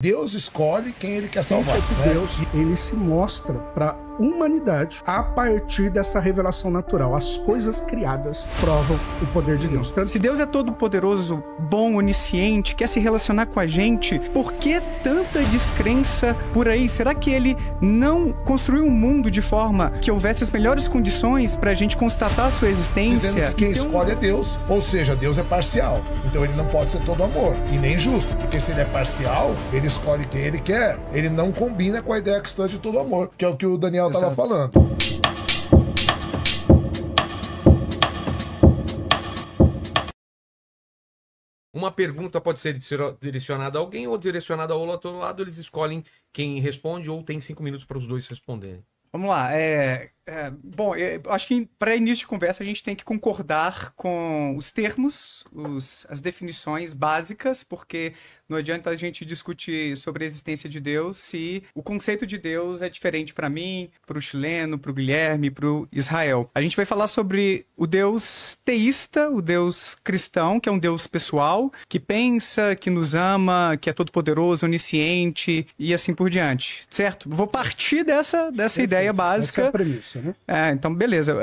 Deus escolhe quem ele quer salvar. Deus, ele se mostra para a humanidade a partir dessa revelação natural. As coisas criadas provam o poder de Deus. Então, se Deus é todo poderoso, bom, onisciente, quer se relacionar com a gente, por que tanta descrença por aí? Será que ele não construiu um mundo de forma que houvesse as melhores condições para a gente constatar a sua existência? Dizendo que quem escolhe é Deus, ou seja, Deus é parcial. Então ele não pode ser todo amor, e nem justo, porque se ele é parcial, ele escolhe quem ele quer, ele não combina com a ideia cristã de todo amor, que é o que o Daniel estava falando. Uma pergunta pode ser direcionada a alguém ou direcionada ao outro lado, eles escolhem quem responde ou tem 5 minutos para os dois responderem. Vamos lá, bom, eu acho que para início de conversa a gente tem que concordar com os termos, as definições básicas, porque não adianta a gente discutir sobre a existência de Deus se o conceito de Deus é diferente para mim, para o chileno, para o Guilherme, para o Israel. A gente vai falar sobre o Deus teísta, o Deus cristão, que é um Deus pessoal, que pensa, que nos ama, que é todo-poderoso, onisciente e assim por diante, certo? Vou partir dessa ideia básica. Essa é a premissa, né? Então, beleza.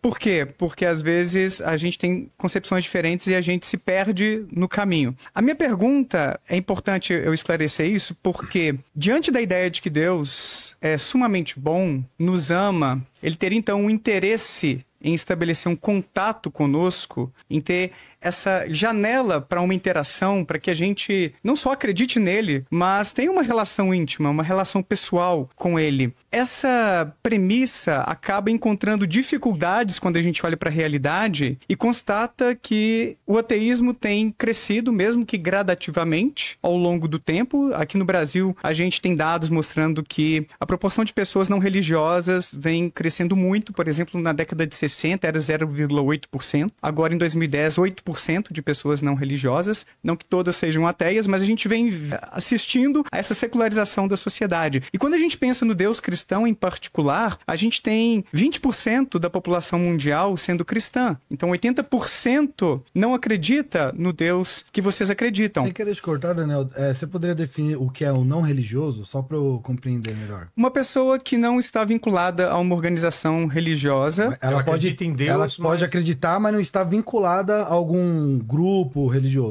Por quê? Porque às vezes a gente tem concepções diferentes e a gente se perde no caminho. A minha pergunta, é importante eu esclarecer isso, porque diante da ideia de que Deus é sumamente bom, nos ama, ele teria então um interesse em estabelecer um contato conosco, em ter essa janela para uma interação, para que a gente não só acredite nele, mas tenha uma relação íntima, uma relação pessoal com ele. Essa premissa acaba encontrando dificuldades quando a gente olha para a realidade e constata que o ateísmo tem crescido, mesmo que gradativamente, ao longo do tempo. Aqui no Brasil, a gente tem dados mostrando que a proporção de pessoas não religiosas vem crescendo muito. Por exemplo, na década de 60 era 0,8%. Agora, em 2010, 8% de pessoas não religiosas, não que todas sejam ateias, mas a gente vem assistindo a essa secularização da sociedade. E quando a gente pensa no Deus cristão em particular, a gente tem 20% da população mundial sendo cristã. Então 80% não acredita no Deus que vocês acreditam. Sem querer te cortar, Daniel, você poderia definir o que é o não religioso, só para eu compreender melhor? Uma pessoa que não está vinculada a uma organização religiosa. Ela pode acredita em Deus, ela pode acreditar, mas não está vinculada a algum grupo religioso.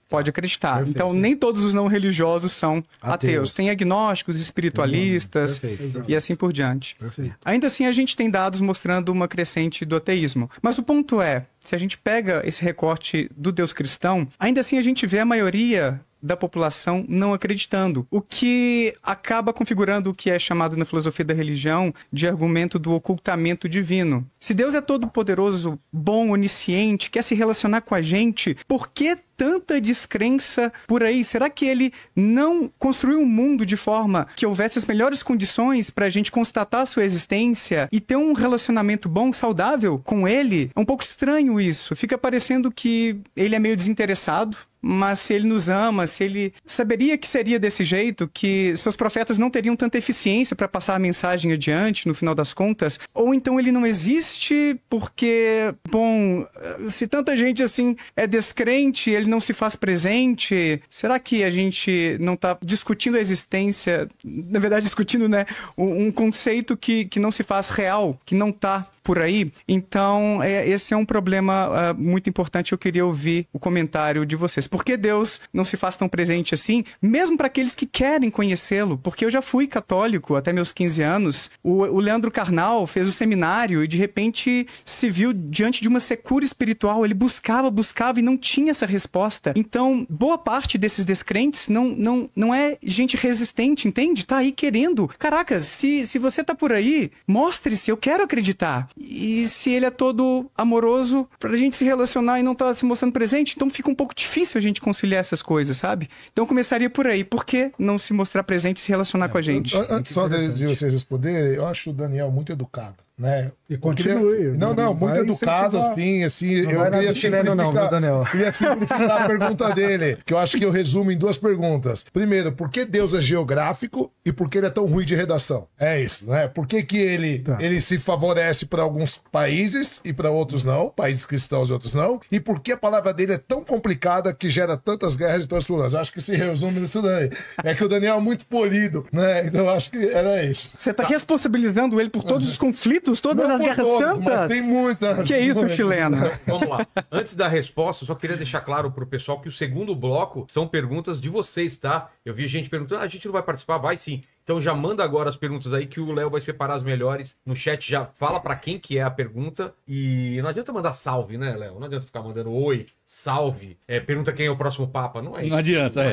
Pode acreditar. Perfeito. Então, nem todos os não religiosos são ateus. Tem agnósticos, espiritualistas e assim por diante. Perfeito. Ainda assim, a gente tem dados mostrando uma crescente do ateísmo. Mas o ponto é, se a gente pega esse recorte do Deus cristão, ainda assim a gente vê a maioria da população não acreditando, o que acaba configurando o que é chamado na filosofia da religião de argumento do ocultamento divino. Se Deus é todo-poderoso, bom, onisciente, quer se relacionar com a gente, por que tanta descrença por aí? Será que ele não construiu um mundo de forma que houvesse as melhores condições para a gente constatar a sua existência e ter um relacionamento bom, saudável com ele? É um pouco estranho isso. Fica parecendo que ele é meio desinteressado. Mas se ele nos ama, se ele saberia que seria desse jeito, que seus profetas não teriam tanta eficiência para passar a mensagem adiante, no final das contas, ou então ele não existe porque, bom, se tanta gente assim é descrente, ele não se faz presente, será que a gente não está discutindo a existência, na verdade discutindo, né, um conceito que não se faz real, que não está por aí? Então, esse é um problema muito importante. Eu queria ouvir o comentário de vocês. Por que Deus não se faz tão presente assim, mesmo para aqueles que querem conhecê-lo? Porque eu já fui católico até meus 15 anos. O Leandro Carnal fez o seminário e, de repente, se viu diante de uma secura espiritual. Ele buscava e não tinha essa resposta. Então, boa parte desses descrentes não é gente resistente, entende? Tá aí querendo. Caraca, se você tá por aí, mostre-se, eu quero acreditar. E se ele é todo amoroso, pra gente se relacionar e não tá se mostrando presente, então fica um pouco difícil a gente conciliar essas coisas, sabe? Então eu começaria por aí. Por que não se mostrar presente e se relacionar com a gente? Antes só de vocês responderem, eu acho o Daniel muito educado. né? E continue. Não, muito vai educado, incentivar. assim, Não eu vai nada queria chileno não, viu, Daniel? queria simplificar a pergunta dele, que eu acho que eu resumo em 2 perguntas. Primeiro, por que Deus é geográfico e por que ele é tão ruim de redação? É isso, né? Por que que ele se favorece para alguns países e para outros não, países cristãos e outros não? E por que a palavra dele é tão complicada que gera tantas guerras e tantos problemas? Eu acho que se resume nisso daí. É que o Daniel é muito polido, né? Então eu acho que era isso. Você tá responsabilizando ele por todos os conflitos, todas Não as por guerras todos, tantas? mas tem muitas. Que isso, chileno? Vamos lá. Antes da resposta, eu só queria deixar claro pro pessoal que o segundo bloco são perguntas de vocês, tá? Eu vi gente perguntando, a gente não vai participar? Vai sim. Então já manda agora as perguntas aí que o Léo vai separar as melhores. No chat já fala pra quem que é a pergunta. E não adianta mandar salve, né, Léo? Não adianta ficar mandando oi, salve, pergunta quem é o próximo Papa. Não é isso. Não adianta,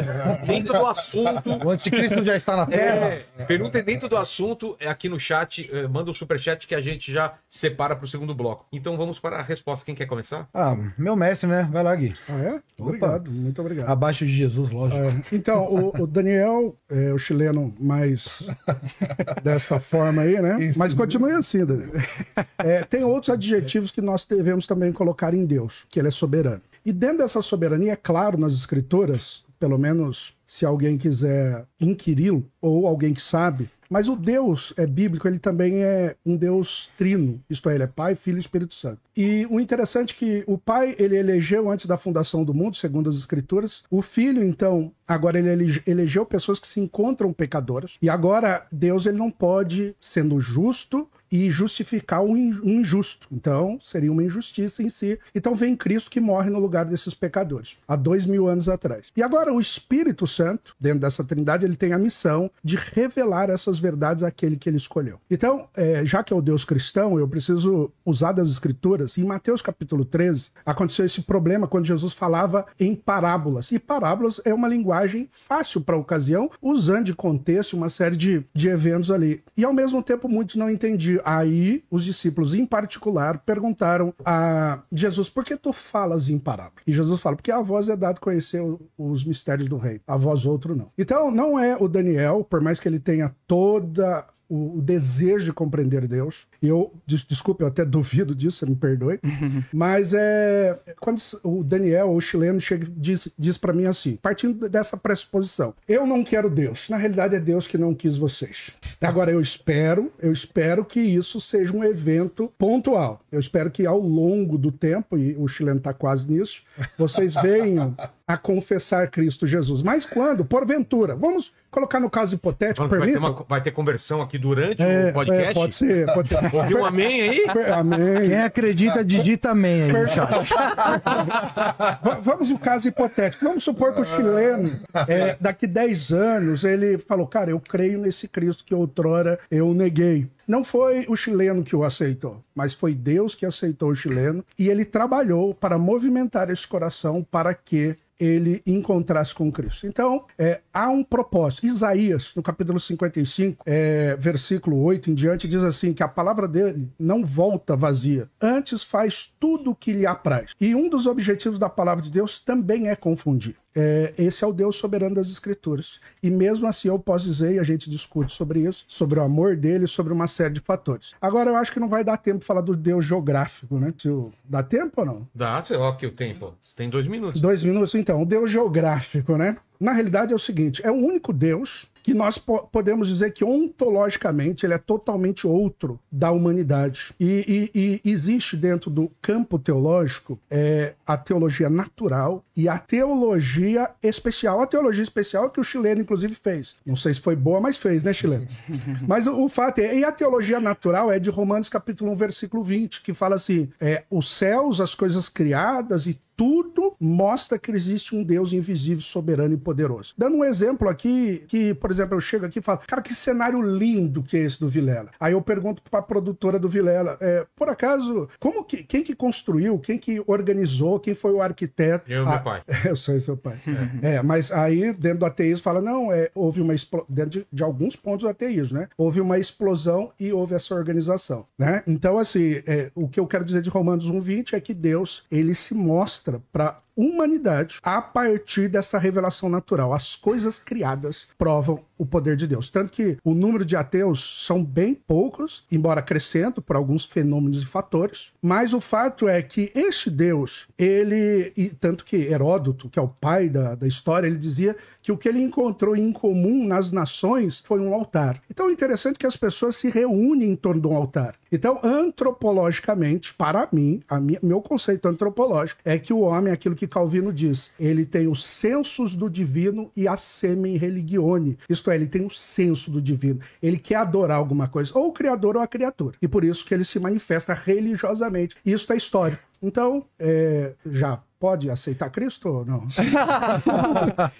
Dentro do assunto... O anticristo já está na Terra. Perguntem dentro do assunto, aqui no chat, manda um superchat que a gente já separa pro segundo bloco. Então vamos para a resposta. Quem quer começar? Ah, meu mestre, né? Vai lá, Gui. Ah, é? Obrigado, muito obrigado. Abaixo de Jesus, lógico. Então, o Daniel é o chileno mais desta forma aí, né? Isso. Mas continue assim, Daniel. Tem outros adjetivos que nós devemos também colocar em Deus, que ele é soberano. E dentro dessa soberania, é claro, nas escrituras, pelo menos se alguém quiser inquiri-lo, ou alguém que sabe, mas o Deus bíblico, ele também é um Deus trino, isto é, ele é Pai, Filho e Espírito Santo. E o interessante é que o Pai, ele elegeu antes da fundação do mundo, segundo as Escrituras. O Filho, então, agora ele elegeu pessoas que se encontram pecadoras. E agora, Deus, ele não pode, sendo justo, e justificar um injusto. Então, seria uma injustiça em si. Então, vem Cristo que morre no lugar desses pecadores, há 2000 anos atrás. E agora, o Espírito Santo, dentro dessa trindade, ele tem a missão de revelar essas verdades àquele que ele escolheu. Então, já que é o Deus cristão, eu preciso usar das Escrituras. Em Mateus capítulo 13, aconteceu esse problema quando Jesus falava em parábolas. E parábolas é uma linguagem fácil para a ocasião, usando de contexto uma série de eventos ali. E, ao mesmo tempo, muitos não entendiam. Aí, os discípulos, em particular, perguntaram a Jesus, por que tu falas em parábola? E Jesus fala, porque a vós é dado conhecer os mistérios do reino, a vós outro não. Então, não é o Daniel, por mais que ele tenha toda o desejo de compreender Deus, e eu, desculpe, eu até duvido disso, você me perdoe, mas quando o Daniel, o chileno, chega e diz para mim assim, partindo dessa pressuposição, eu não quero Deus, na realidade é Deus que não quis vocês. Agora eu espero que isso seja um evento pontual, eu espero que ao longo do tempo, e o chileno está quase nisso, vocês venham a confessar Cristo Jesus. Mas quando? Porventura. Vamos colocar no caso hipotético, vai ter conversão aqui durante o podcast? Pode ser. Ouviu um amém aí? Amém. Quem acredita, digita amém aí. Vamos no caso hipotético. Vamos supor que o chileno, daqui 10 anos, ele falou, cara, eu creio nesse Cristo que outrora eu neguei. Não foi o chileno que o aceitou, mas foi Deus que aceitou o chileno e ele trabalhou para movimentar esse coração para que ele encontrasse com Cristo. Então, há um propósito. Isaías, no capítulo 55, versículo 8 em diante, diz assim, que a palavra dele não volta vazia, antes faz tudo o que lhe apraz. E um dos objetivos da palavra de Deus também é confundir. Esse é o Deus soberano das Escrituras. E mesmo assim eu posso dizer, e a gente discute sobre isso, sobre o amor dele, sobre uma série de fatores. Agora eu acho que não vai dar tempo de falar do Deus geográfico, né? Dá tempo ou não? Dá, sei lá aqui o tempo. Tem 2 minutos. 2 minutos, então. O Deus geográfico, né? Na realidade é o seguinte, é o único Deus que nós podemos dizer que ontologicamente ele é totalmente outro da humanidade. E existe dentro do campo teológico a teologia natural e a teologia especial. A teologia especial é que o chileno, inclusive, fez. Não sei se foi boa, mas fez, né, chileno? Mas o fato e a teologia natural é de Romanos capítulo 1, versículo 20, que fala assim, os céus, as coisas criadas e tudo mostra que existe um Deus invisível, soberano e poderoso. Dando um exemplo aqui, que, por exemplo, eu chego aqui e falo, cara, que cenário lindo que é esse do Vilela. Aí eu pergunto para a produtora do Vilela, por acaso, quem que construiu, quem que organizou, quem foi o arquiteto? Eu e meu pai. Eu sou seu pai. Mas aí, dentro do ateísmo, fala, não, houve uma explosão, dentro de alguns pontos do ateísmo, né? Houve uma explosão e houve essa organização, né? Então, assim, o que eu quero dizer de Romanos 1:20 é que Deus, ele se mostra para humanidade a partir dessa revelação natural. As coisas criadas provam o poder de Deus. Tanto que o número de ateus são bem poucos, embora crescendo por alguns fenômenos e fatores, mas o fato é que este Deus, tanto que Heródoto, que é o pai da história, ele dizia que o que ele encontrou em comum nas nações foi um altar. Então é interessante que as pessoas se reúnem em torno de um altar. Então, antropologicamente, para mim, meu conceito antropológico é que o homem, aquilo que Calvino diz, ele tem os sensos do divino e a semen religione. Isto é, ele tem o senso do divino. Ele quer adorar alguma coisa, ou o criador ou a criatura. E por isso que ele se manifesta religiosamente. Isso é histórico. Então, já pode aceitar Cristo ou não?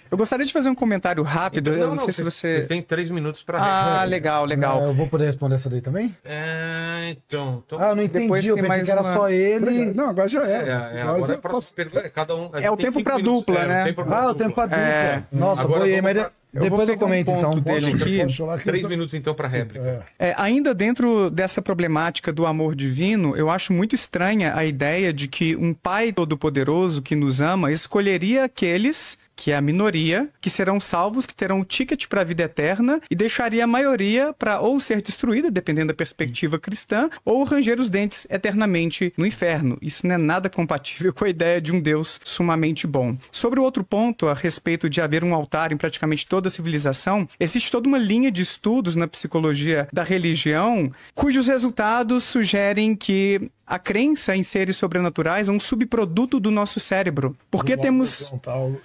Eu gostaria de fazer um comentário rápido. Então, eu não sei se você... Vocês têm 3 minutos para... Ah, legal. Eu vou poder responder essa daí também? Então... eu não entendi, depois eu tem pensei mais que era uma... só ele. Não, agora já Agora é para cada um... É o tempo para dupla, né? O tempo para dupla. Nossa, agora boiei, mas depois eu comento, então. Dele aqui. 3 minutos, então, para réplica. Ainda dentro dessa problemática do amor divino, eu acho muito estranha a ideia de que um pai todo-poderoso que nos ama escolheria aqueles, que é a minoria, que serão salvos, que terão o ticket para a vida eterna e deixaria a maioria para ou ser destruída, dependendo da perspectiva cristã, ou ranger os dentes eternamente no inferno. Isso não é nada compatível com a ideia de um Deus sumamente bom. Sobre o outro ponto, a respeito de haver um altar em praticamente toda a civilização, existe toda uma linha de estudos na psicologia da religião, cujos resultados sugerem que a crença em seres sobrenaturais é um subproduto do nosso cérebro. Porque temos...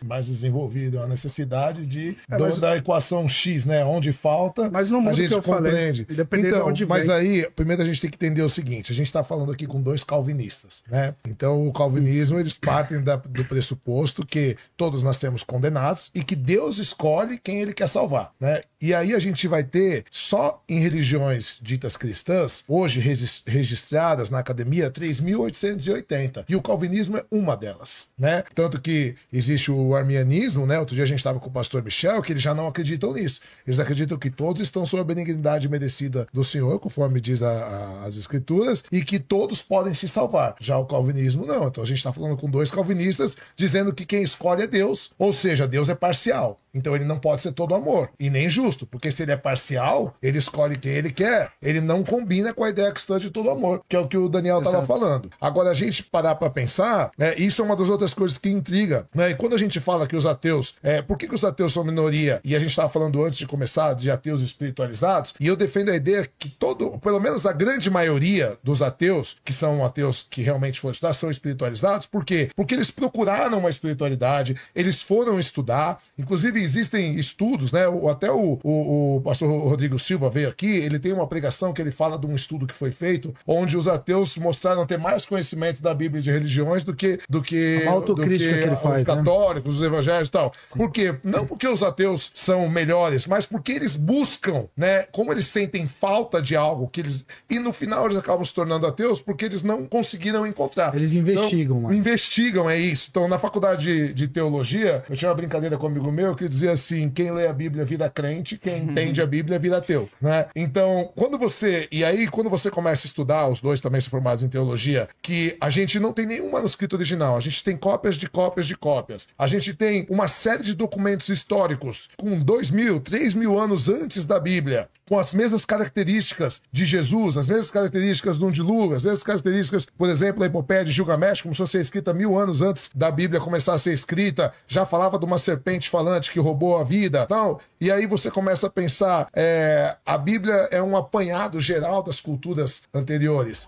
mais desenvolvido, a necessidade da equação X, né? Onde falta, mas no mundo a gente que eu compreende. Falei, então, de onde mas vem. aí, primeiro a gente tem que entender o seguinte, a gente está falando aqui com 2 calvinistas, né? Então, o calvinismo, eles partem do pressuposto que todos nascemos condenados e que Deus escolhe quem ele quer salvar, né? E aí a gente vai ter, só em religiões ditas cristãs, hoje registradas na academia, 3.880. E o calvinismo é uma delas, né? Tanto que existe o arminianismo, né? Outro dia a gente estava com o pastor Michel, que eles já não acreditam nisso. Eles acreditam que todos estão sob a benignidade merecida do Senhor, conforme diz as Escrituras, e que todos podem se salvar. Já o calvinismo não. Então a gente está falando com 2 calvinistas dizendo que quem escolhe é Deus, ou seja, Deus é parcial. Então ele não pode ser todo amor, e nem justo, porque se ele é parcial, ele escolhe quem ele quer, ele não combina com a ideia cristã de todo amor, que é o que o Daniel estava falando. Agora, a gente parar para pensar, isso é uma das outras coisas que intriga, né? E quando a gente fala que os ateus, por que os ateus são minoria? E a gente estava falando antes de começar de ateus espiritualizados, e eu defendo a ideia que pelo menos a grande maioria dos ateus, que são ateus que realmente foram estudar, são espiritualizados. Por quê? Porque eles procuraram uma espiritualidade, eles foram estudar, inclusive existem estudos, né? Até o pastor Rodrigo Silva veio aqui, ele tem uma pregação que ele fala de um estudo que foi feito, onde os ateus mostraram ter mais conhecimento da Bíblia e de religiões do que a autocrítica que ele faz, os católicos, né? Os evangélicos e tal. Sim. Por quê? Não porque os ateus são melhores, mas porque eles buscam, né? Como eles sentem falta de algo e no final eles acabam se tornando ateus porque eles não conseguiram encontrar. Eles investigam, então, investigam, é isso. Então, na faculdade de teologia, eu tinha uma brincadeira com um amigo meu que dizia assim: quem lê a Bíblia vira crente, quem entende a Bíblia vira ateu, né? Então, quando você começa a estudar, os 2 também são formados em teologia, que a gente não tem nenhum manuscrito original, a gente tem cópias de cópias de cópias, a gente tem uma série de documentos históricos com 2.000, 3.000 anos antes da Bíblia, com as mesmas características de Jesus, as mesmas características do dilúvio, as mesmas características, por exemplo, a epopeia de Gilgamesh, começou a ser escrita 1000 anos antes da Bíblia começar a ser escrita, já falava de uma serpente falante que roubou a vida, tal. E aí você começa a pensar, a Bíblia é um apanhado geral das culturas anteriores.